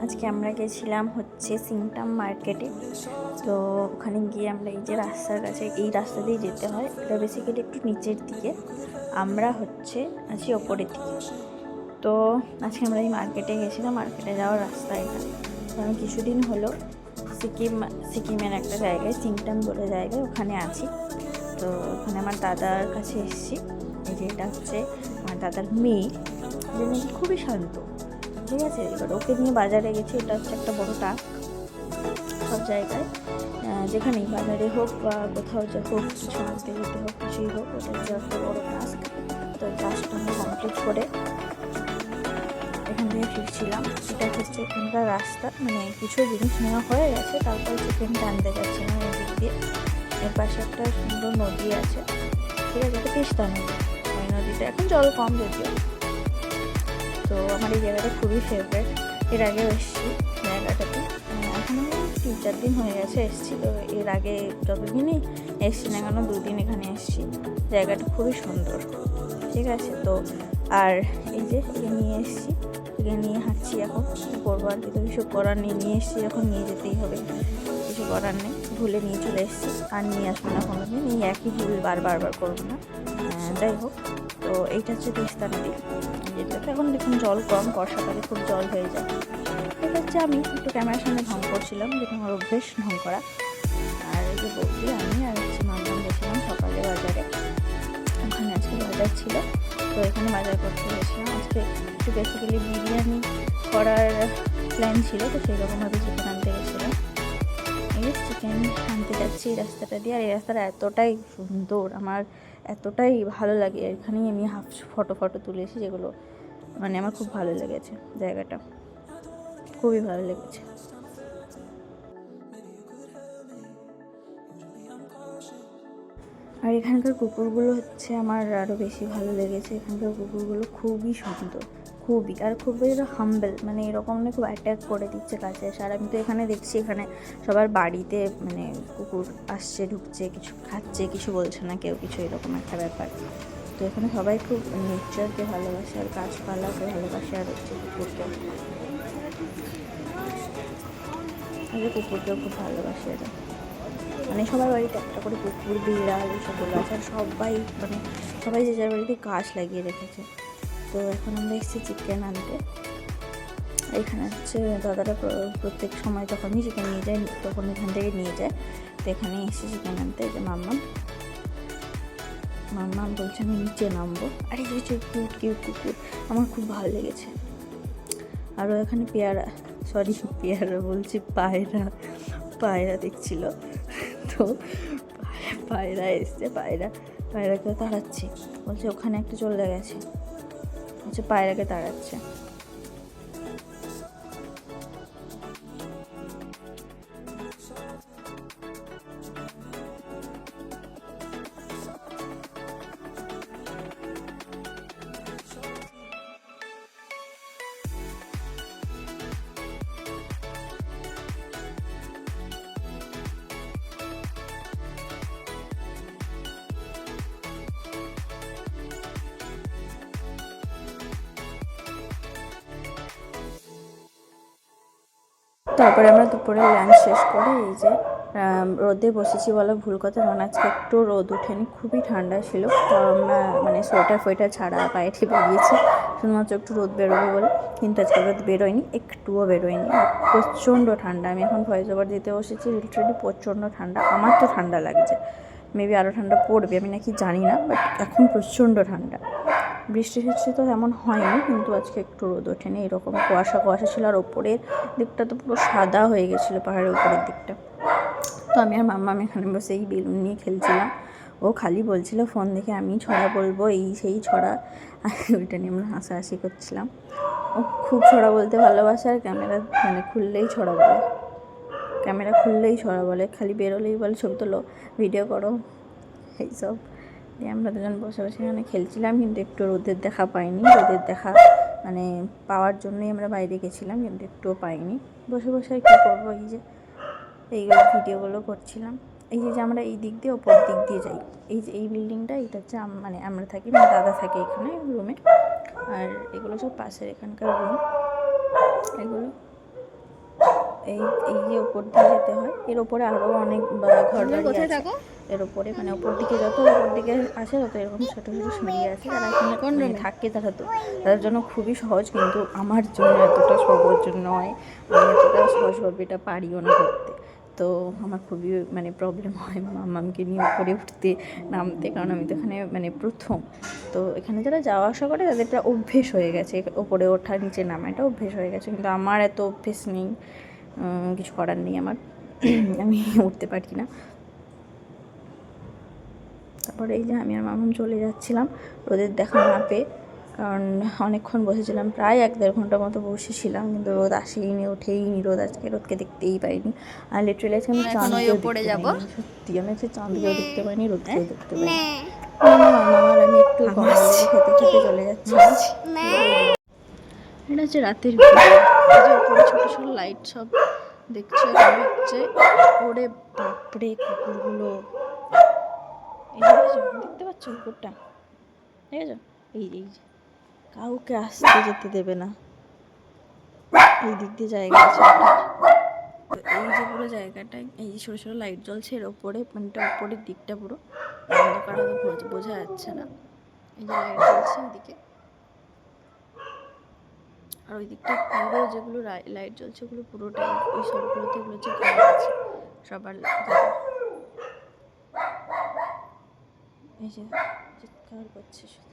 আজকে আমরা গেছিলাম হচ্ছে সিংটাম মার্কেটে। তো ওখানে গিয়ে আমরা এই যে রাস্তার কাছে, এই রাস্তা দিয়ে যেতে হয়, এটা বেসিক্যালি একটু নিচের দিকে, আমরা হচ্ছে আছি ওপরের দিকে। তো আজকে আমরা এই মার্কেটে গেছিলাম, মার্কেটে যাওয়ার রাস্তা এটা। তো আমি কিছুদিন হলো সিকিমের একটা জায়গায়, সিংটাম বলে জায়গায়, ওখানে আছি। তো ওখানে আমার দাদার কাছে এসেছি। এই যে এটা হচ্ছে আমার দাদার মেয়ে, যে নাকি খুবই শান্ত, ঠিক আছে। এবার ওকে নিয়ে বাজারে গেছি, এটা হচ্ছে একটা বড় টাস্ক। সব জায়গায় যেখানেই বাজারে হোক বা কোথাও যা হোক, কিছু আনতে যেতে হোক, কিছুই হোক, ওটা হচ্ছে একটা বড় টাস্ক। তো টাস্কটা আমি কমপ্লিট করে এখান থেকে ফিরছিলাম। এটা হচ্ছে এখানকার রাস্তা, মানে কিছু জিনিস নেওয়া হয়ে গেছে, তারপর চিকেনটা আনতে যাচ্ছিলাম এই দিক দিয়ে। এর পাশে একটা সুন্দর নদী আছে, ঠিক আছে, এটা তিস্তা নদী। ওই নদীটা এখন জল কম যদিও। তো আমার এই জায়গাটা খুবই ফেভারিট, এর আগেও এসেছি জায়গাটাতে। এখন আমি 3-4 দিন হয়ে গেছে এসেছি। তো এর আগে যতদিনই এসেছি না কেন, 2 দিন এখানে এসেছি। জায়গাটা খুবই সুন্দর, ঠিক আছে। তো আর এই যে একে নিয়ে এসেছি, একে নিয়ে হাঁটছি। এখন কী করবো, আর কিন্তু কিছু করার নেই, নিয়ে এসেছি এখন নিয়ে যেতেই হবে, কিছু করার নেই। ভুলে নিয়ে চলে এসেছি, আর নিয়ে আসবো না কোনো দিন, এই একই ভুল বারবার করবো না। যাই হোক, তো এইটা হচ্ছে তিস্তা নদী, যেটাতে এখন দেখুন জল কম, বর্ষাকালে খুব জল হয়ে যায়। এটা হচ্ছে আমি একটু ক্যামেরার সামনে ঢং করছিলাম, যেটা আমার অভ্যেস ঢং করা। আর এই যে বৌদি, আমি আর হচ্ছে মামলাম গেছিলাম সকালে বাজারে। ওখানে আজকে বাজার ছিল, তো এখানে বাজার করতে গেছিলাম। আজকে একটু বেসিক্যালি বিরিয়ানি করার প্ল্যান ছিল, তো সেই রকমভাবে চিকেন আনতে গেছিলাম। এই চিকেন আনতে যাচ্ছি এই রাস্তাটা দিয়ে। আর এই রাস্তাটা এতটাই সুন্দর, আমার এতটাই ভালো লাগে। এখানেই আমি হাফ ফটো তুলেছি, যেগুলো মানে আমার খুব ভালো লেগেছে, জায়গাটা খুবই ভালো লেগেছে। আর এখানকার কুকুরগুলো হচ্ছে আমার আরও বেশি ভালো লেগেছে। এখানকার কুকুরগুলো খুবই সুন্দর, খুবই, আর খুবই হাম্বেল, মানে এরকম না খুব অ্যাট্যাক করে দিচ্ছে কাছে। আর আমি তো এখানে দেখছি, এখানে সবার বাড়িতে মানে কুকুর আসছে, ঢুকছে, কিছু খাচ্ছে, কিছু বলছে না কেউ কিছু, এরকম একটা ব্যাপার। তো এখানে সবাই খুব নেচারকে ভালোবাসে, আর গাছপালাকে ভালোবাসে, আর হচ্ছে কুকুরকেও খুব ভালোবাসে এরা। মানে সবার বাড়িতে একটা করে কুকুর, বিড়াল এসবগুলো আছে। আর সবাই যে যার বাড়িতে গাছ লাগিয়ে রেখেছে। তো এখন আমরা এসেছি চিকেন আনতে। এখানে হচ্ছে দাদারা প্রত্যেক সময় যখনই চিকেন নিয়ে যায়, তখন এখান থেকে নিয়ে যায়। তো এখানে এসেছি চিকেন আনতে। এই যে মাম্মাম বলছে আমি নিচে নামবো। আর এই যে কিউট কুকুর, আমার খুব ভালো লেগেছে। আরও এখানে পেয়ারা বলছি, পায়রা দেখছিল। তো পায়রা এসছে, পায়রাকে তাড়াচ্ছে, বলছে ওখানে একটা চলে গেছে, হচ্ছে পায়রাকে তাড়াচ্ছে। তারপরে আমরা দুপুরে লাঞ্চ শেষ করে এই যে রোদে বসেছি, বলা ভুল কথা, কারণ আজকে একটু রোদ ওঠেনি, খুবই ঠান্ডা ছিল। তো আমরা মানে সোয়েটার ছাড়া পায়ে ঠিক বেরিয়েছি, শুধুমাত্র একটু রোদ বেরোবে বলে। কিন্তু আজকে রোদ বেরোয়নি, একটুও বেরোয়নি, প্রচণ্ড ঠান্ডা। আমি এখন ভয়েস ওভার দিতে বসেছি, লিটারেলি প্রচণ্ড ঠান্ডা। আমার তো ঠান্ডা লাগছে, মেবি আরও ঠান্ডা পড়বে, আমি নাকি জানি না, বাট এখন প্রচণ্ড ঠান্ডা। বৃষ্টি তো তেমন হয়নি, কিন্তু আজকে একটু রোদ ওঠেনি, এরকম কুয়াশা ছিল। আর ওপরের দিকটা তো পুরো সাদা হয়ে গেছিলো, পাহাড়ের উপরের দিকটা। তো আমি আর মাম্মা এখানে বসে এই বেলুন নিয়ে খেলছিলাম। ও খালি বলছিল ফোন দেখে আমি ছড়া বলবো, এই সেই ছড়া, ওইটা নিয়ে আমরা হাসাহাসি করছিলাম। ও খুব ছড়া বলতে ভালোবাসে, আর ক্যামেরা খুললেই ছড়া বলে, খালি বেরোলেই বলে ছবি তোলো, ভিডিও করো, এইসব দিয়ে আমরা দুজন বসে এখানে খেলছিলাম। কিন্তু একটু রোদের দেখা পাইনি, পাওয়ার জন্যই আমরা বাইরে গেছিলাম, কিন্তু একটুও পাইনি। বসে আর কী করবো, এইগুলো ভিডিওগুলো করছিলাম। এই যে আমরা এই দিক দিয়ে ওপর দিক দিয়ে যাই, এই যে এই বিল্ডিংটা, এটা হচ্ছে আমরা থাকি, দাদা থাকে এখানে রুমে। আর এগুলো সব পাশের এখানকার রুম। এগুলো এই এই যে ওপর দিয়ে যেতে হয়, এর ওপরে আরও অনেক ঘর বাড়ি আছে। এর ওপরে মানে ওপর দিকে যত ওপর দিকে আসে তত এরকম ছোটো ছোটো সিঁড়ি আছে। যারা এখানে থাকে তাদের জন্য খুবই সহজ, কিন্তু আমার জন্য এতটা সহজ নয়। আমি এতটা সহজভাবে এটা পারিও না করতে। তো আমার খুবই মানে প্রবলেম হয় মামামকে নিয়ে উপরে উঠতে নামতে, কারণ আমি তো এখানে মানে প্রথম। তো এখানে যারা যাওয়া আসা করে তাদের এটা অভ্যেস হয়ে গেছে, ওপরে ওঠা নিচে নামা এটা অভ্যেস হয়ে গেছে, কিন্তু আমার এত অভ্যেস নেই। কিছু করার নেই আমার, আমি উঠতে পারি না। তারপরে এই যে আমি আর মামাম চলে যাচ্ছিলাম রোদের দেখা না পেয়ে, কারণ অনেকক্ষণ বসেছিলাম, প্রায় 1-1.5 ঘন্টার মতো বসেছিলাম, কিন্তু রোদ আসেইনি, ওঠেইনি রোদ। আজকে রোদকে দেখতেই পাইনি। আর লিটারেলি আজকে আমি চাঁদকেও দেখতে পাইনি। সত্যি আমি আজকে চাঁদকেও দেখতে পাইনি, রোদকেও দেখতে পাইনি। মামার আমি একটু কমলা লেবু খেতে খেতে চলে যাচ্ছিলাম। এটা হচ্ছে রাতের ভিউ, উপরে ছোটো ছোটো লাইট সব দেখছো, হচ্ছে ওরে বাপরে কুকুরগুলো, এই দেখতে পাচ্ছ কুকুরটা, ঠিক আছে? এই এই যে কাউকে আসতে যেতে দেবে না, এই দিক দিয়ে জায়গা আছে। এই যে পুরো জায়গাটায় এই যে ছোটো ছোটো লাইট জ্বলছে, এর ওপরে মানে উপরের দিকটা পুরো অন্ধকার, হয়তো বোঝা যাচ্ছে না। এই যে লাইট জ্বলছে ওইদিকে, আর ওই দিকটা পুরো যেগুলো লাইট জ্বলছে ওগুলো পুরোটাই, ওই সবগুলোতে এগুলো হচ্ছে ঘর আছে সবার। এই যে চিৎকার করছে শুধু।